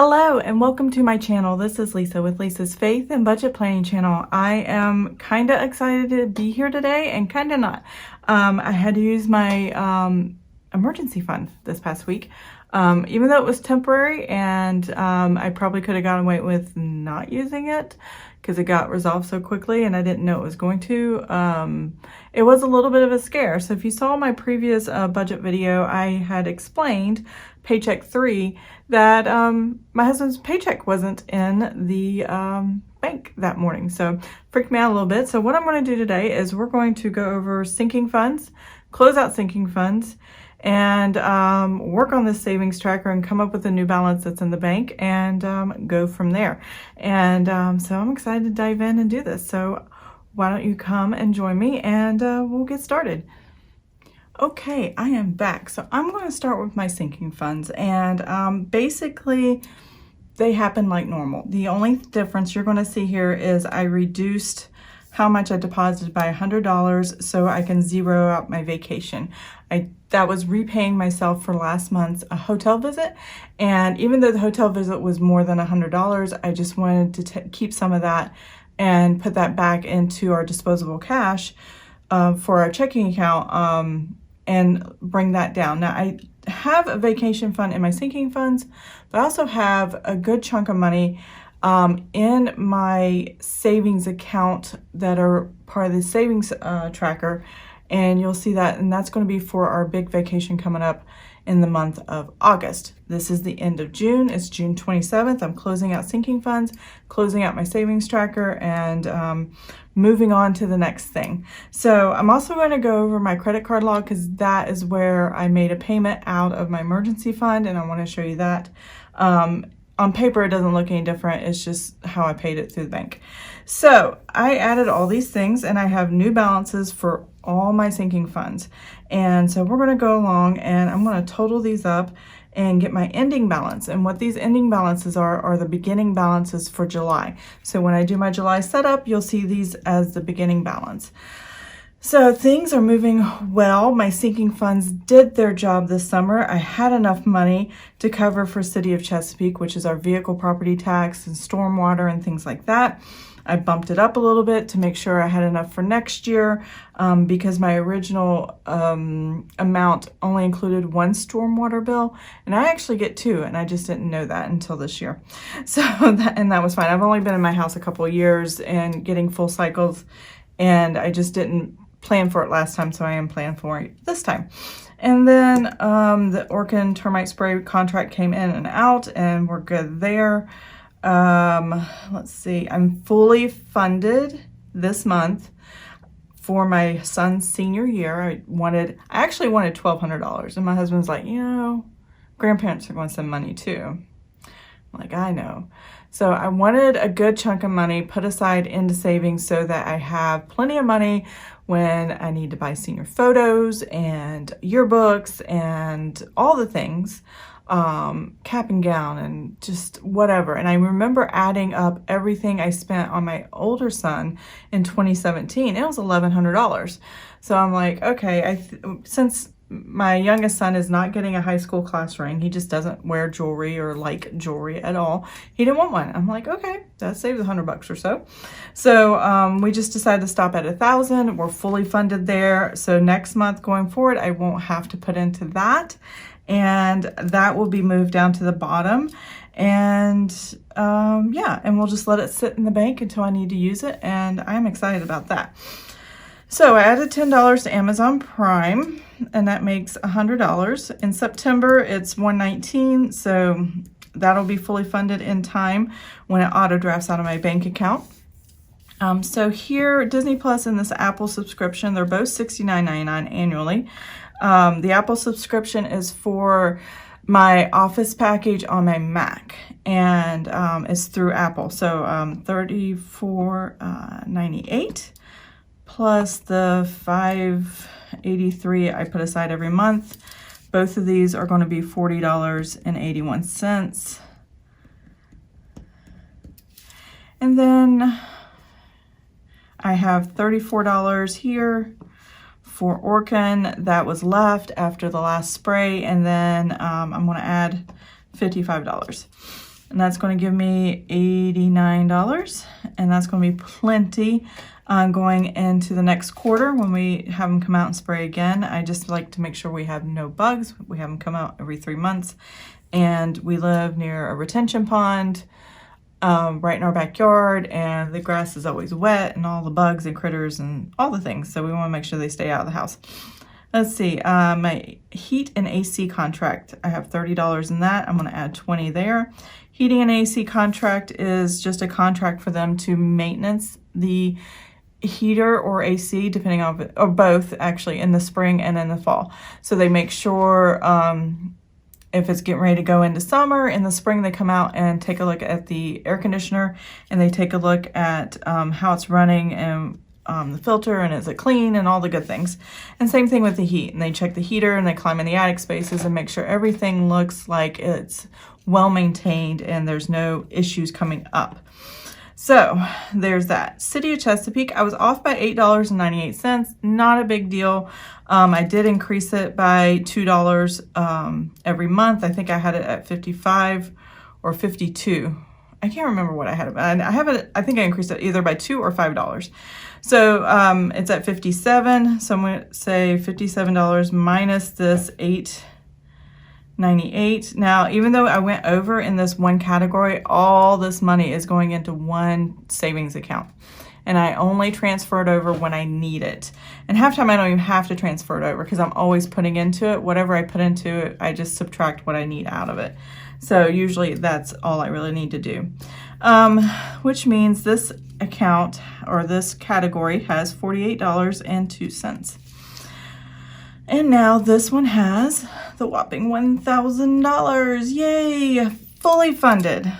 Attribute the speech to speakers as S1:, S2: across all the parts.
S1: Hello and welcome to my channel. This is Lisa with Lisa's Faith and Budget Planning channel. I am kind of excited to be here today and kind of not. I had to use my emergency fund this past week, even though it was temporary, and I probably could have gotten away with not using it because it got resolved so quickly and I didn't know it was going to. It was a little bit of a scare. So if you saw my previous budget video, I had explained paycheck 3 that my husband's paycheck wasn't in the bank that morning. So freaked me out a little bit. So what I'm going to do today is we're going to go over sinking funds, close out sinking funds, and work on this savings tracker and come up with a new balance that's in the bank and go from there. And so I'm excited to dive in and do this. So why don't you come and join me and we'll get started. Okay, I am back. So I'm going to start with my sinking funds, and basically they happen like normal. The only difference you're going to see here is I reduced how much I deposited by $100 so I can zero out my vacation. That was repaying myself for last month's hotel visit, and even though the hotel visit was more than $100, I just wanted to keep some of that and put that back into our disposable cash for our checking account and bring that down. Now I have a vacation fund in my sinking funds, but I also have a good chunk of money in my savings account that are part of the savings tracker, and you'll see that, and that's going to be for our big vacation coming up in the month of August. This is the end of June. It's June 27th. I'm closing out sinking funds, closing out my savings tracker, and moving on to the next thing. So I'm also going to go over my credit card log because that is where I made a payment out of my emergency fund, and I want to show you that. On paper, it doesn't look any different. It's just how I paid it through the bank. So I added all these things, and I have new balances for all my sinking funds. And so we're going to go along, and I'm going to total these up and get my ending balance. And what these ending balances are the beginning balances for July. So when I do my July setup, you'll see these as the beginning balance. So things are moving well. My sinking funds did their job this summer. I had enough money to cover for City of Chesapeake, which is our vehicle property tax and stormwater and things like that. I bumped it up a little bit to make sure I had enough for next year because my original amount only included one stormwater bill, and I actually get 2, and I just didn't know that until this year. So that was fine. I've only been in my house a couple of years and getting full cycles, and I just didn't plan for it last time, so I am planning for it this time. And then the Orkin termite spray contract came in and out, and we're good there. Let's see, I'm fully funded this month for my son's senior year. I actually wanted $1,200, and my husband's like, grandparents are going to send money too. I'm like, I know. So I wanted a good chunk of money put aside into savings so that I have plenty of money when I need to buy senior photos and yearbooks and all the things, cap and gown and just whatever. And I remember adding up everything I spent on my older son in 2017. It was $1,100. So I'm like, okay, since my youngest son is not getting a high school class ring, he just doesn't wear jewelry or like jewelry at all. He didn't want one. I'm like, okay, that saves $100 or so. So we just decided to stop at 1,000. We're fully funded there. So next month going forward, I won't have to put into that, and that will be moved down to the bottom. And yeah, and we'll just let it sit in the bank until I need to use it, and I'm excited about that. So I added $10 to Amazon Prime, and that makes $100. In September, it's $119, so that'll be fully funded in time when it auto drafts out of my bank account. So here, Disney Plus and this Apple subscription, they're both $69.99 annually. The Apple subscription is for my Office package on my Mac, and it's through Apple. So $34.98 plus the $5.83 I put aside every month. Both of these are going to be $40.81. And then I have $34 here for Orkin that was left after the last spray, and then I'm going to add $55. and that's going to give me $89, and that's going to be plenty going into the next quarter when we have them come out and spray again. I just like to make sure we have no bugs. We have them come out every 3 months, and we live near a retention pond right in our backyard, and the grass is always wet and all the bugs and critters and all the things, so we want to make sure they stay out of the house. Let's see, my heat and AC contract, I have $30 in that. I'm going to add 20 there. Heating and AC contract is just a contract for them to maintenance the heater or AC, depending on, or both actually, in the spring and in the fall. So they make sure if it's getting ready to go into summer, in the spring they come out and take a look at the air conditioner, and they take a look at how it's running and the filter, and is it clean, and all the good things. And same thing with the heat, and they check the heater and they climb in the attic spaces and make sure everything looks like it's well maintained and there's no issues coming up. So there's that. City of Chesapeake, I was off by $8.98, not a big deal. I did increase it by $2 every month. I think I had it at 55 or 52. I can't remember what I had it, but I have it, I think I increased it either by $2 or $5. So it's at 57. So I'm going to say $57 minus this $8.98. Now, even though I went over in this one category, all this money is going into one savings account. And I only transfer it over when I need it. And half the time I don't even have to transfer it over because I'm always putting into it. Whatever I put into it, I just subtract what I need out of it. So usually that's all I really need to do. Which means this account, or this category, has $48.02. And now this one has the whopping $1,000. Yay! Fully funded.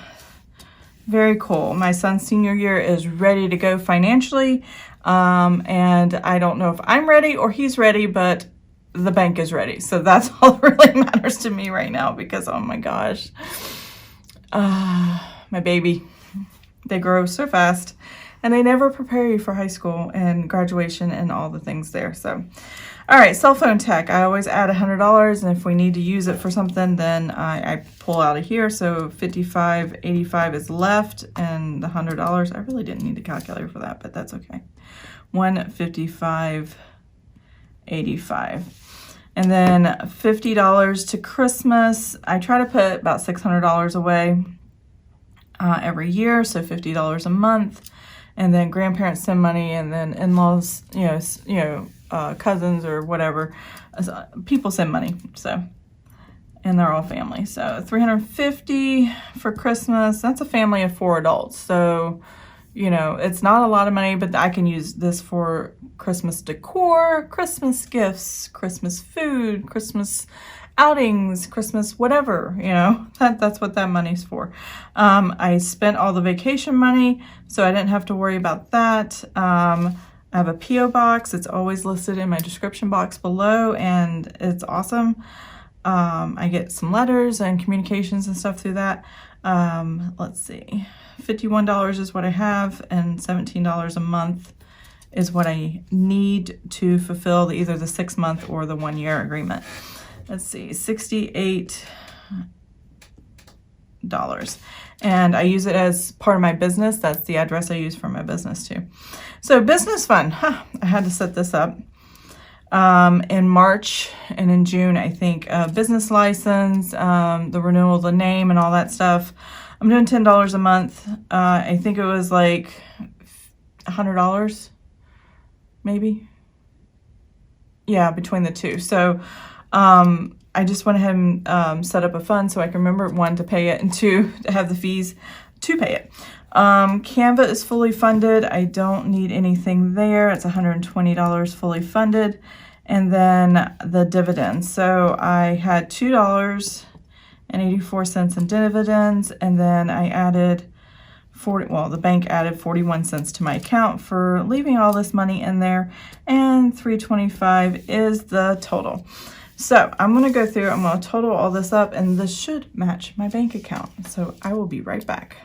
S1: Very cool. My son's senior year is ready to go financially. And I don't know if I'm ready or he's ready, but the bank is ready. So that's all that really matters to me right now, because oh my gosh. My baby, they grow so fast, and they never prepare you for high school and graduation and all the things there. So, all right, cell phone tech. I always add $100, and if we need to use it for something, then I pull out of here. So $55.85 is left, and the $100. I really didn't need a calculator for that, but that's okay. $155.85. And then $50 to Christmas. I try to put about $600 away every year, so $50 a month. And then grandparents send money, and then in-laws, cousins or whatever, people send money. So, and they're all family. So $350 for Christmas. That's a family of 4 adults. So, it's not a lot of money, but I can use this for Christmas decor, Christmas gifts, Christmas food, Christmas outings, Christmas whatever, that's what that money's for. I spent all the vacation money, so I didn't have to worry about that. I have a P.O. box. It's always listed in my description box below, and it's awesome. I get some letters and communications and stuff through that. Let's see. $51 is what I have, and $17 a month is what I need to fulfill either the 6-month or the 1-year agreement. Let's see, $68. And I use it as part of my business. That's the address I use for my business too. So business fund, I had to set this up. In March and in June, I think, business license, the renewal of the name and all that stuff. I'm doing $10 a month. I think it was like $100, maybe. Yeah, between the two. So I just went ahead and set up a fund so I can remember, 1, to pay it, and 2, to have the fees to pay it. Canva is fully funded. I don't need anything there. It's $120 fully funded. And then the dividends. So I had $2.84 in dividends, and then I added the bank added 41 cents to my account for leaving all this money in there, and $325 is the total. So I'm going to go through, I'm going to total all this up, and this should match my bank account. So I will be right back.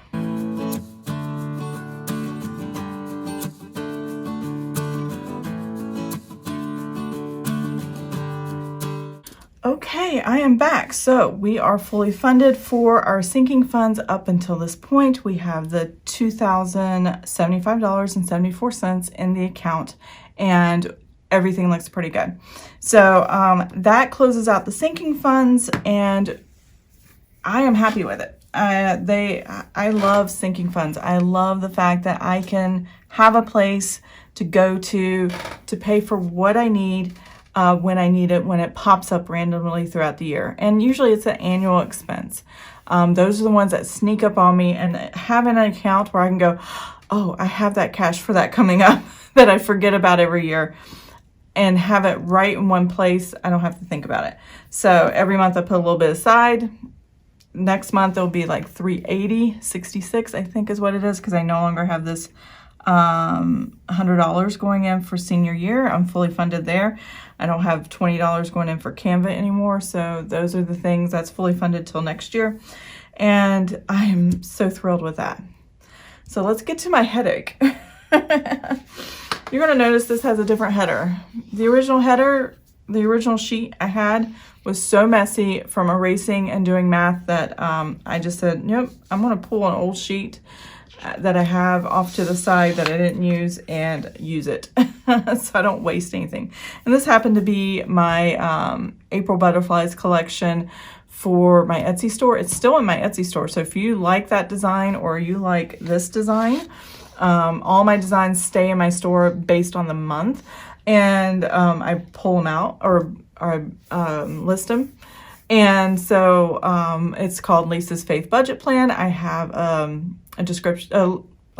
S1: Okay, I am back. So we are fully funded for our sinking funds up until this point. We have the $2,075.74 in the account, and everything looks pretty good. So that closes out the sinking funds, and I am happy with it. I love sinking funds. I love the fact that I can have a place to go to pay for what I need when I need it, when it pops up randomly throughout the year. And usually it's an annual expense. Those are the ones that sneak up on me, and having an account where I can go, oh, I have that cash for that coming up that I forget about every year, and have it right in one place. I don't have to think about it. So every month I put a little bit aside. Next month it'll be like $380.66, I think is what it is, because I no longer have this $100 going in for senior year. I'm fully funded there. I don't have $20 going in for Canva anymore. So those are the things that's fully funded till next year. And I am so thrilled with that. So let's get to my headache. You're going to notice this has a different header. The original header, the original sheet I had was so messy from erasing and doing math that I just said, nope, I'm going to pull an old sheet that I have off to the side that I didn't use and use it so I don't waste anything. And this happened to be my April Butterflies collection for my Etsy store. It's still in my Etsy store. So if you like that design or you like this design, all my designs stay in my store based on the month. And I pull them out or list them. And so it's called Lisa's Faith Budget Plan. I have a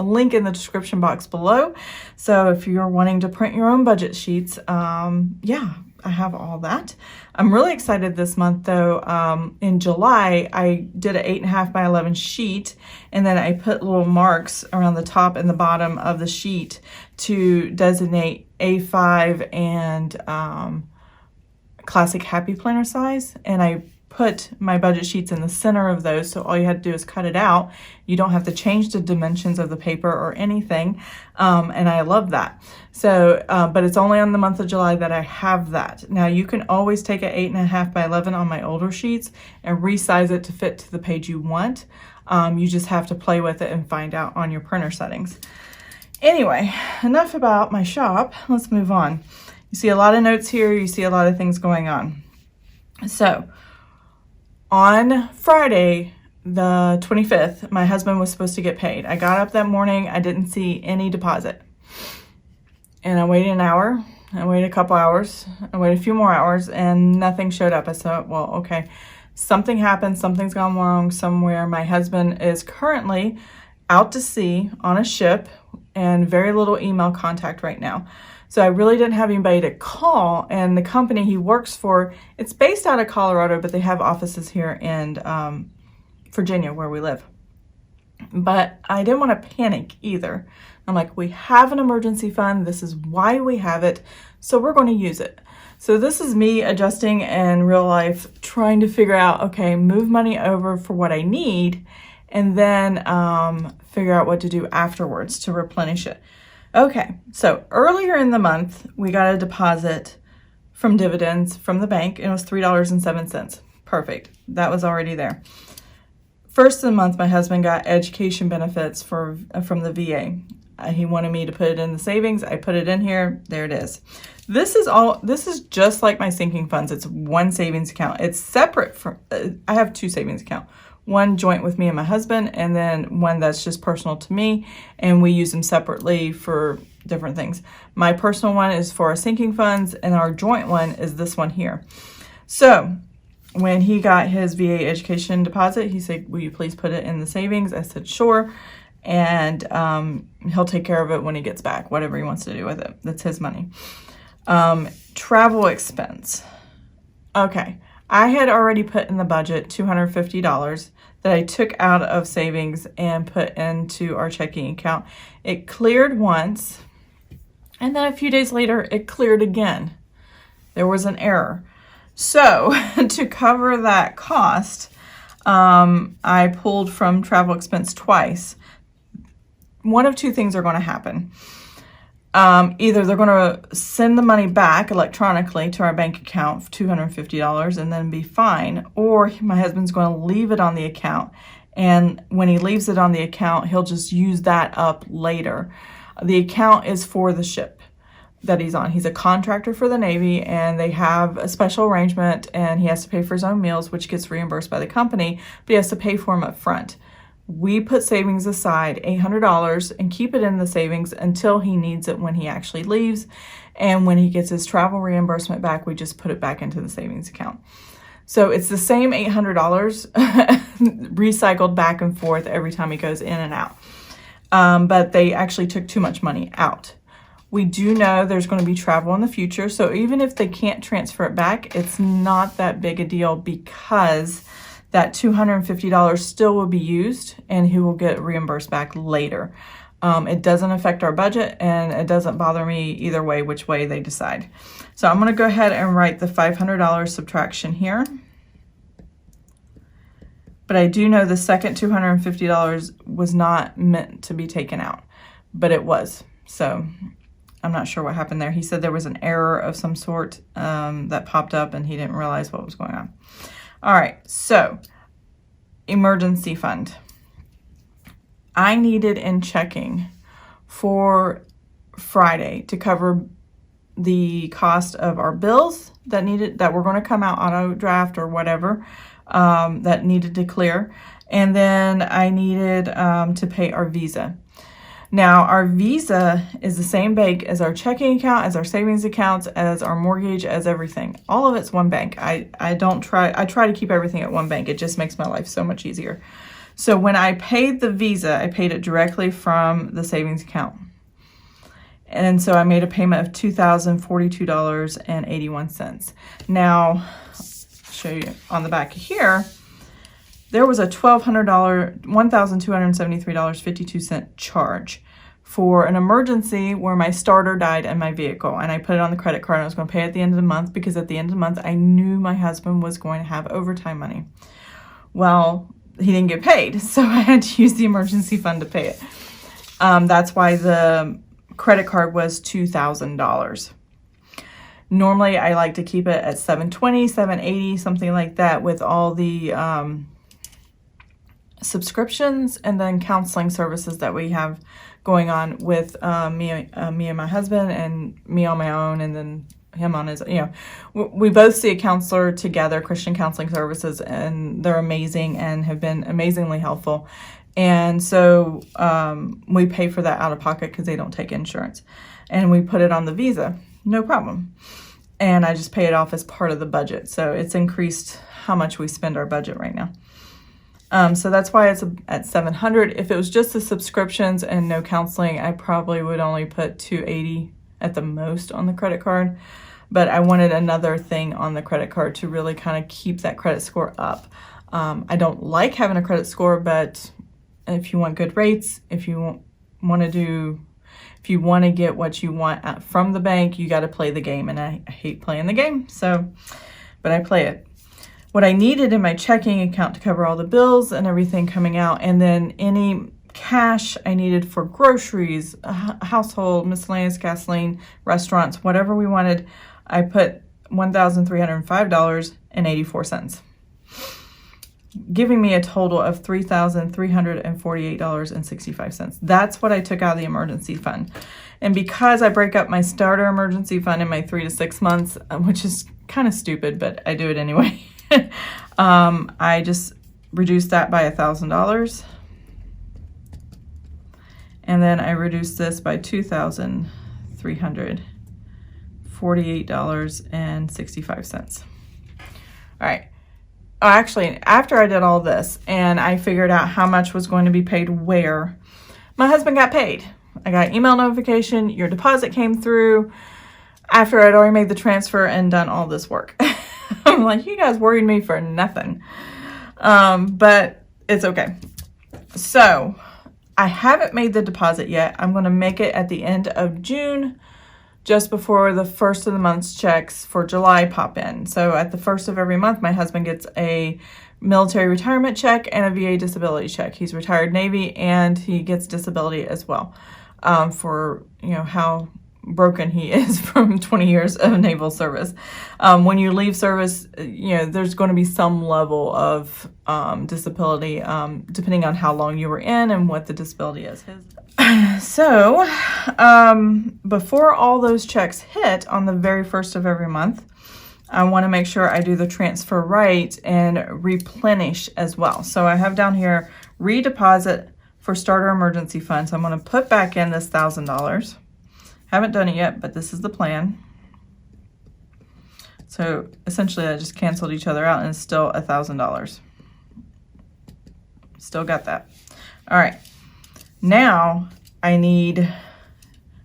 S1: link in the description box below. So if you're wanting to print your own budget sheets, yeah, I have all that. I'm really excited this month though. In July, I did an 8.5 by 11 sheet, and then I put little marks around the top and the bottom of the sheet to designate A5 and classic happy planner size. And I put my budget sheets in the center of those, so all you had to do is cut it out. You don't have to change the dimensions of the paper or anything, and I love that. So, but it's only on the month of July that I have that. Now you can always take an 8.5 by 11 on my older sheets and resize it to fit to the page you want. You just have to play with it and find out on your printer settings. Anyway, enough about my shop. Let's move on. You see a lot of notes here. You see a lot of things going on. So on Friday, the 25th, my husband was supposed to get paid. I got up that morning. I didn't see any deposit. And I waited an hour. I waited a couple hours. I waited a few more hours, and nothing showed up. I said, well, okay, something happened. Something's gone wrong somewhere. My husband is currently out to sea on a ship and very little email contact right now. So I really didn't have anybody to call, and the company he works for, it's based out of Colorado, but they have offices here in Virginia where we live. But I didn't want to panic either. I'm like, we have an emergency fund. This is why we have it. So we're going to use it. So this is me adjusting in real life, trying to figure out, okay, move money over for what I need, and then figure out what to do afterwards to replenish it. Okay, so earlier in the month, we got a deposit from dividends from the bank. It was $3.07. Perfect. That was already there. First of the month, my husband got education benefits from the VA. He wanted me to put it in the savings. I put it in here. There it is. This is just like my sinking funds. It's one savings account. It's separate from, I have two savings accounts. One joint with me and my husband, and then one that's just personal to me, and we use them separately for different things. My personal one is for our sinking funds, and our joint one is this one here. So when he got his VA education deposit, he said, will you please put it in the savings? I said, sure. And he'll take care of it when he gets back, whatever he wants to do with it. That's his money. Travel expense. Okay. I had already put in the budget $250 that I took out of savings and put into our checking account. It cleared once, and then a few days later, it cleared again. There was an error. So to cover that cost, I pulled from travel expense twice. One of two things are going to happen. Either they're going to send the money back electronically to our bank account, $250, and then be fine, or my husband's going to leave it on the account, and when he leaves it on the account, he'll just use that up later. The account is for the ship that he's on. He's a contractor for the Navy, and they have a special arrangement, and he has to pay for his own meals, which gets reimbursed by the company, but he has to pay for them up front. We put savings aside, $800, and keep it in the savings until he needs it when he actually leaves. And when he gets his travel reimbursement back, we just put it back into the savings account. So it's the same $800 recycled back and forth every time he goes in and out. But they actually took too much money out. We do know there's going to be travel in the future. So even if they can't transfer it back, it's not that big a deal, because that $250 still will be used and he will get reimbursed back later. It doesn't affect our budget, and it doesn't bother me either way, which way they decide. So I'm going to go ahead and write the $500 subtraction here. But I do know the second $250 was not meant to be taken out, but it was. So I'm not sure what happened there. He said there was an error of some sort that popped up, and he didn't realize what was going on. All right, so emergency fund. I needed in checking for Friday to cover the cost of our bills that were going to come out auto draft or whatever that needed to clear, and then I needed to pay our Visa. Now, our Visa is the same bank as our checking account, as our savings accounts, as our mortgage, as everything. All of it's one bank. I try to keep everything at one bank. It just makes my life so much easier. So when I paid the Visa, I paid it directly from the savings account. And so I made a payment of $2,042.81. Now, I'll show you on the back here, there was a $1,273.52 charge for an emergency where my starter died in my vehicle, and I put it on the credit card, and I was going to pay it at the end of the month, because at the end of the month I knew my husband was going to have overtime money. Well, he didn't get paid, so I had to use the emergency fund to pay it. That's why the credit card was $2,000. Normally I like to keep it at $720, $780, something like that, with all the subscriptions and then counseling services that we have going on with me and my husband, and me on my own, and then him on his, we both see a counselor together, Christian Counseling Services, and they're amazing and have been amazingly helpful. And so we pay for that out of pocket because they don't take insurance, and we put it on the Visa, no problem. And I just pay it off as part of the budget. So it's increased how much we spend our budget right now. So that's why it's at $700. If it was just the subscriptions and no counseling, I probably would only put $280 at the most on the credit card. But I wanted another thing on the credit card to really kind of keep that credit score up. I don't like having a credit score, but if you want good rates, if you want to get what you want from the bank, you got to play the game. And I hate playing the game, but I play it. What I needed in my checking account to cover all the bills and everything coming out, and then any cash I needed for groceries, household, miscellaneous, gasoline, restaurants, whatever we wanted, I put $1,305.84, giving me a total of $3,348.65. That's what I took out of the emergency fund. And because I break up my starter emergency fund in my 3 to 6 months, which is kind of stupid, but I do it anyway, I just reduced that by $1,000. And then I reduced this by $2,348.65. All right. Actually, after I did all this and I figured out how much was going to be paid where, my husband got paid. I got an email notification, your deposit came through, after I'd already made the transfer and done all this work. I'm like, you guys worried me for nothing. But it's okay. So I haven't made the deposit yet. I'm going to make it at the end of June, just before the first of the month's checks for July pop in. So at the first of every month, my husband gets a military retirement check and a VA disability check. He's retired Navy, and he gets disability as well, for how broken he is from 20 years of naval service. When you leave service, you know, there's going to be some level of disability, depending on how long you were in and what the disability is. So, before all those checks hit on the very first of every month, I want to make sure I do the transfer right and replenish as well. So I have down here, redeposit for starter emergency fund. So I'm going to put back in this $1,000. Haven't done it yet, but this is the plan. So essentially I just canceled each other out and it's still $1,000. Still got that. All right. Now I need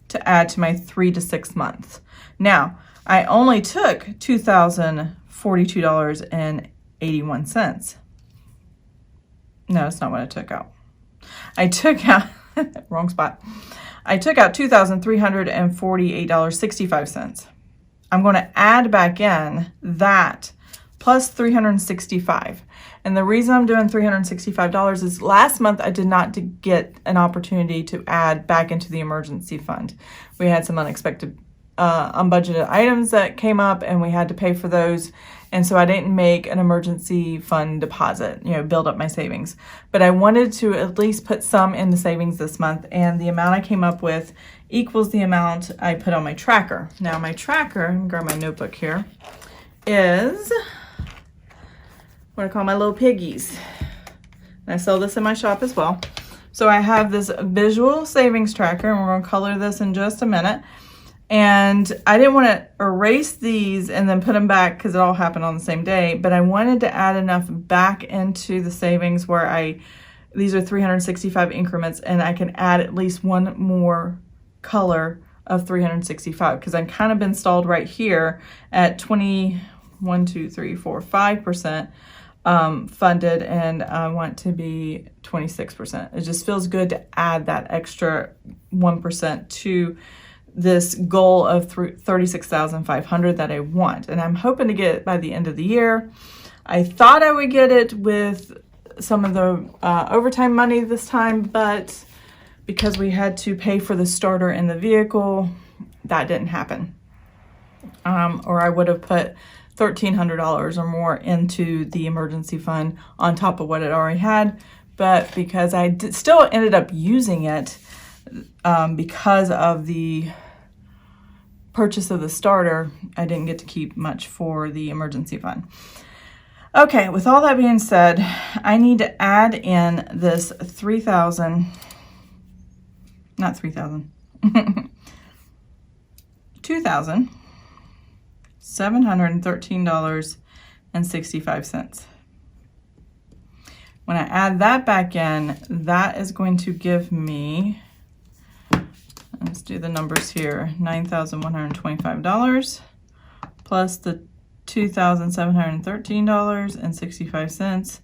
S1: to add to my 3 to 6 months. Now I only took $2,042.81. No, that's not what I took out. I took out, wrong spot. I took out $2,348.65. I'm going to add back in that plus $365. And the reason I'm doing $365 is last month I did not get an opportunity to add back into the emergency fund. We had some unexpected unbudgeted items that came up and we had to pay for those. And so I didn't make an emergency fund deposit, you know, build up my savings. But I wanted to at least put some in the savings this month, and the amount I came up with equals the amount I put on my tracker. Now my tracker, I'm gonna grab my notebook here, is what I call my little piggies. And I sell this in my shop as well. So I have this visual savings tracker, and we're gonna color this in just a minute. And I didn't want to erase these and then put them back because it all happened on the same day, but I wanted to add enough back into the savings where these are 365 increments, and I can add at least one more color of 365 because I'm kind of been stalled right here at 5% funded, and I want to be 26%. It just feels good to add that extra 1% to this goal of $36,500 that I want, and I'm hoping to get it by the end of the year. I thought I would get it with some of the overtime money this time, but because we had to pay for the starter in the vehicle, that didn't happen. Or I would have put $1,300 or more into the emergency fund on top of what it already had, but because I still ended up using it because of the purchase of the starter, I didn't get to keep much for the emergency fund. Okay, with all that being said, I need to add in this $2,713.65. When I add that back in, that is going to give me, let's do the numbers here, $9,125 plus the $2,713.65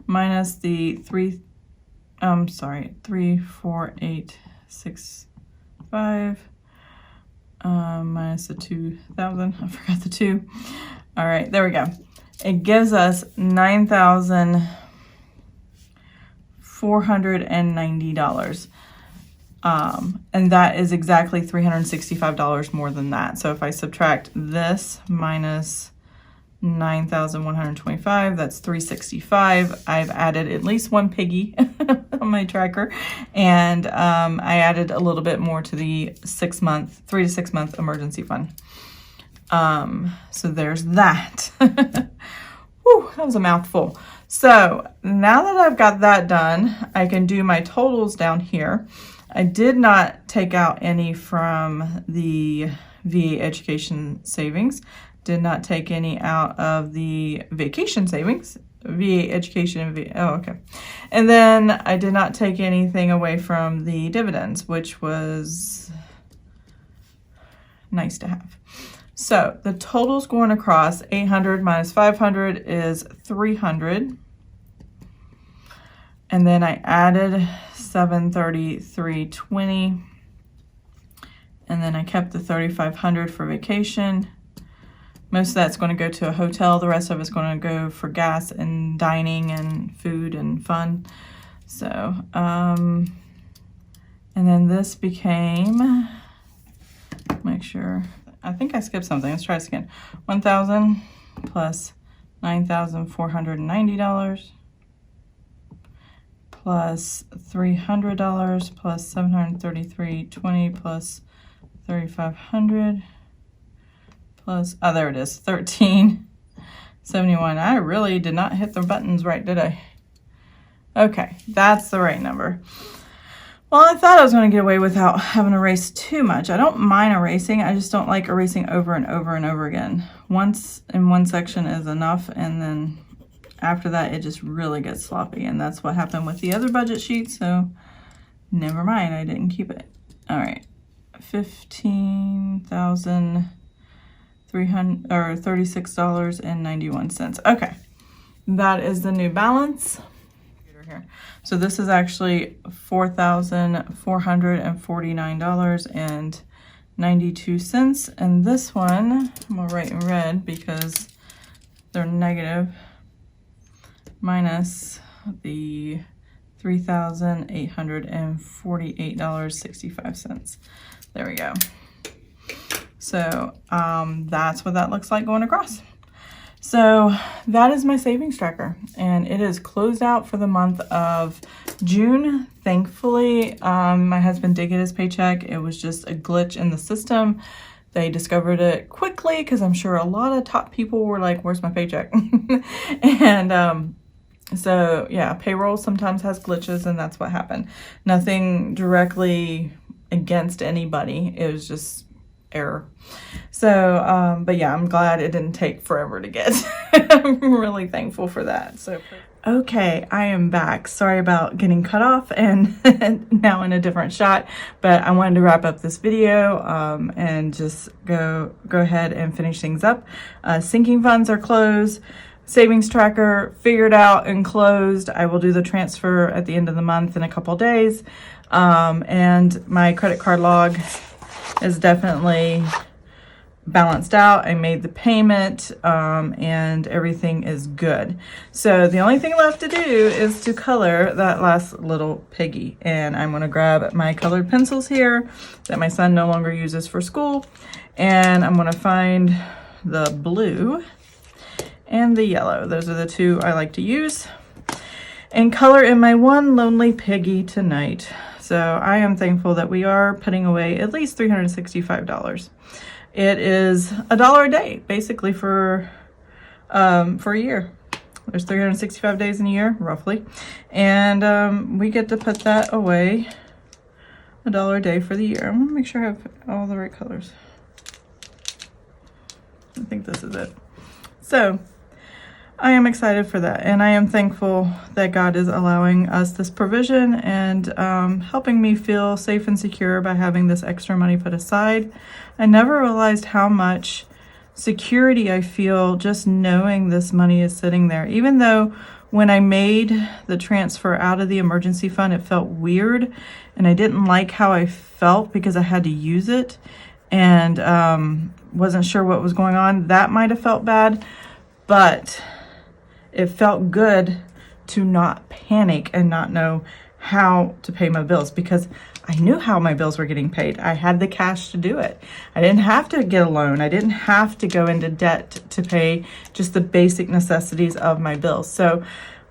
S1: minus the 34865 minus the 2,000. I forgot the 2. All right, there we go. It gives us $9,490. And that is exactly $365 more than that. So if I subtract this minus 9,125, that's $365. I've added at least one piggy on my tracker, and I added a little bit more to the 3 to 6 month emergency fund. So there's that. Whew, that was a mouthful. So now that I've got that done, I can do my totals down here. I did not take out any from the VA education savings. Did not take any out of the vacation savings. VA education and VA, oh, okay. And then I did not take anything away from the dividends, which was nice to have. So the totals going across, 800 minus 500 is 300. And then I added 733.20, and then I kept the 3,500 for vacation. Most of that's going to go to a hotel. The rest of it's going to go for gas and dining and food and fun. So, and then this became my make sure. I think I skipped something. Let's try this again. $1,000 plus $9,490 plus $300 plus $733.20 plus $3,500 plus, oh, there it is, $1,371. I really did not hit the buttons right, did I? Okay, that's the right number. Well, I thought I was going to get away without having to erase too much. I don't mind erasing. I just don't like erasing over and over and over again. Once in one section is enough, and then after that, it just really gets sloppy. And that's what happened with the other budget sheet, so never mind. I didn't keep it. All right, $36.91. Okay, that is the new balance. Here. So this is actually $4,449.92, and this one I'm gonna write in red because they're negative, minus the $3,848.65. There we go. So that's what that looks like going across. So that is my savings tracker, and it is closed out for the month of June. Thankfully, my husband did get his paycheck. It was just a glitch in the system. They discovered it quickly because I'm sure a lot of top people were like, where's my paycheck? And so yeah, payroll sometimes has glitches, and that's what happened. Nothing directly against anybody. It was just error. So but yeah, I'm glad it didn't take forever to get. I'm really thankful for that. So okay, I am back. Sorry about getting cut off and now in a different shot, but I wanted to wrap up this video and just go ahead and finish things up. Sinking funds are closed. Savings tracker figured out and closed. I will do the transfer at the end of the month in a couple days. And my credit card log is definitely balanced out. I made the payment and everything is good. So the only thing left to do is to color that last little piggy. And I'm going to grab my colored pencils here that my son no longer uses for school. And I'm going to find the blue and the yellow. Those are the two I like to use. And color in my one lonely piggy tonight. So I am thankful that we are putting away at least $365. It is $1 a day, basically for a year. There's 365 days in a year, roughly. And we get to put that away $1 a day for the year. I'm gonna make sure I have all the right colors. I think this is it. So I am excited for that, and I am thankful that God is allowing us this provision and helping me feel safe and secure by having this extra money put aside. I never realized how much security I feel just knowing this money is sitting there. Even though when I made the transfer out of the emergency fund, it felt weird, and I didn't like how I felt because I had to use it and wasn't sure what was going on. That might have felt bad, but it felt good to not panic and not know how to pay my bills, because I knew how my bills were getting paid. I had the cash to do it. I didn't have to get a loan. I didn't have to go into debt to pay just the basic necessities of my bills. So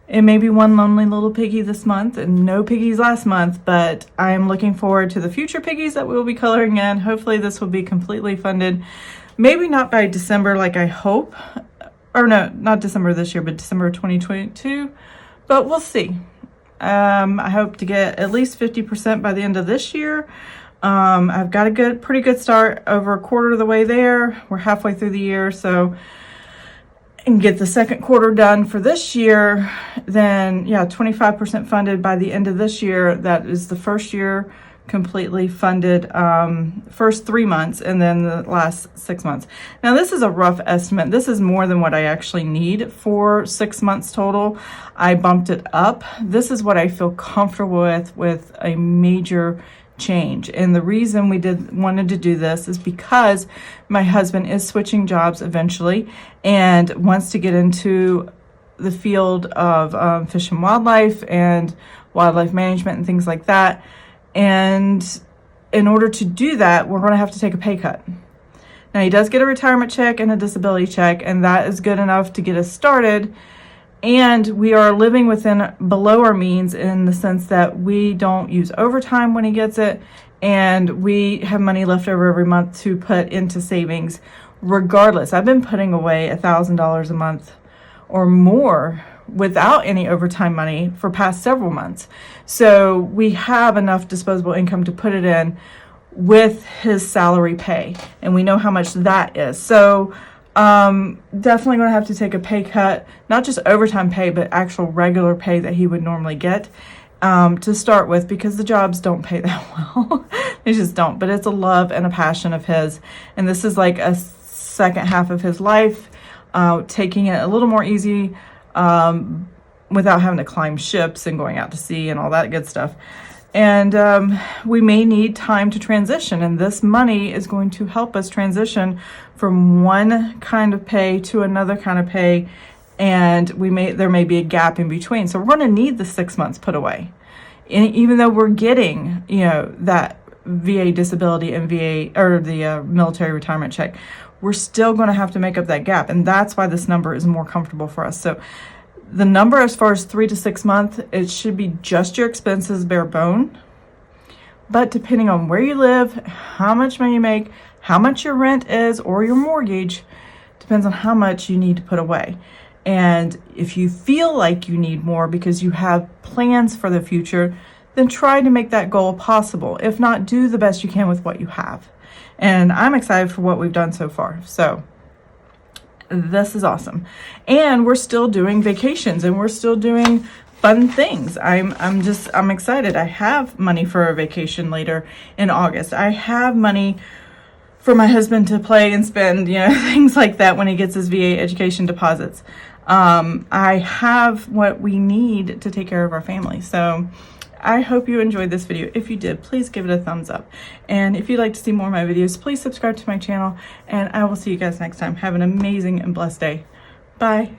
S1: it may be one lonely little piggy this month and no piggies last month, but I am looking forward to the future piggies that we'll be coloring in. Hopefully this will be completely funded. Maybe not by December like I hope. Or no, not December this year, but December 2022, but we'll see. I hope to get at least 50% by the end of this year. I've got a pretty good start, over a quarter of the way there. We're halfway through the year, so and get the second quarter done for this year, then yeah, 25% funded by the end of this year. That is the first year completely funded, first 3 months and then the last 6 months. Now this is a rough estimate. This is more than what I actually need for 6 months total. I bumped it up. This is what I feel comfortable with a major change. And the reason we wanted to do this is because my husband is switching jobs eventually and wants to get into the field of fish and wildlife management and things like that. And in order to do that, we're going to have to take a pay cut. Now, he does get a retirement check and a disability check, and that is good enough to get us started. And we are living within below our means in the sense that we don't use overtime when he gets it, and we have money left over every month to put into savings regardless. I've been putting away $1,000 a month or more without any overtime money for past several months. So we have enough disposable income to put it in with his salary pay, and we know how much that is. So definitely going to have to take a pay cut, not just overtime pay, but actual regular pay that he would normally get to start with, because the jobs don't pay that well. They just don't. But it's a love and a passion of his, and this is like a second half of his life, taking it a little more easy without having to climb ships and going out to sea and all that good stuff. And we may need time to transition, and this money is going to help us transition from one kind of pay to another kind of pay, and there may be a gap in between. So we're going to need the 6 months put away, and even though we're getting, that VA disability and VA or the military retirement check, we're still going to have to make up that gap, and that's why this number is more comfortable for us. So the number as far as 3 to 6 months, it should be just your expenses, bare bone. But depending on where you live, how much money you make, how much your rent is or your mortgage, depends on how much you need to put away. And if you feel like you need more because you have plans for the future, then try to make that goal possible. If not, do the best you can with what you have. And I'm excited for what we've done so far. So this is awesome. And we're still doing vacations, and we're still doing fun things. I'm excited. I have money for a vacation later in August. I have money for my husband to play and spend, things like that when he gets his VA education deposits. I have what we need to take care of our family. So I hope you enjoyed this video. If you did, please give it a thumbs up. And if you'd like to see more of my videos, please subscribe to my channel, and I will see you guys next time. Have an amazing and blessed day. Bye.